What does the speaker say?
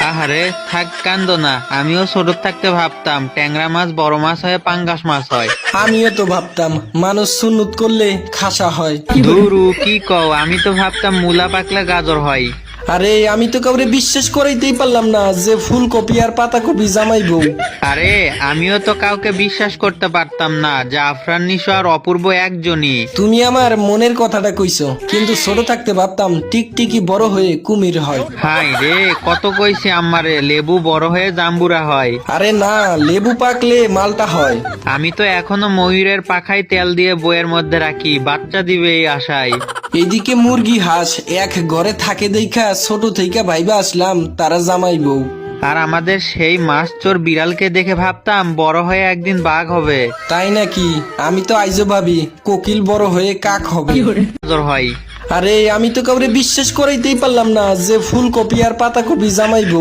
আহারে থাক কান্দো না, আমিও ছোট থাকতে ভাবতাম ট্যাংরা মাছ বড় মাছ হয়ে পাঙ্গাস মাছ হয়। আমিও তো ভাবতাম মানুষ সুন্নুত করলে খাসা হয়। ধুরু কি কও, আমি তো ভাবতাম মূলা পাকলে গাজর হয়। আরে আমি তো কাউরে বিশ্বাস করাইতেই পারলাম না যে ফুলকপি আর পাতাকপি জামাইবো। আরে আমিও তো কাউকে বিশ্বাস করতে পারতাম না যে আফরান নিশো আর অপূর্ব একজনই। তুমি আমার মনের কথাটা কইছো, কিন্তু ছোট থাকতে ভাবতাম টিকটিকি বড় হয়ে কুমির হয়। হাই রে, কত কইছি আমারে লেবু বড় হয়ে জাম্বুরা হয়। আরে না, লেবু পাকলে মালটা হয়। আমি তো এখনো ময়ূরের পাখায় তেল দিয়ে বইয়ের মধ্যে রাখি, বাচ্চা দিবে এই আশায়। এইদিকে মুরগি হাঁস এক ঘরে থাকে দেখা ছোট থেকে ভাইবা আসলাম তারা জামাইবো। আর আমাদের সেই মাছ চোর বিড়ালকে দেখে ভাবতাম বড় হয়ে একদিন বাঘ হবে। তাই নাকি? আমি তো আইজো ভাবি কোকিল বড় হয়ে কাক হবে। গাজর হয়। আরে আমি তো কাউরে বিশ্বাস করাইতেই পারলাম না যে ফুলকপি আর পাতাকপি জামাইবো।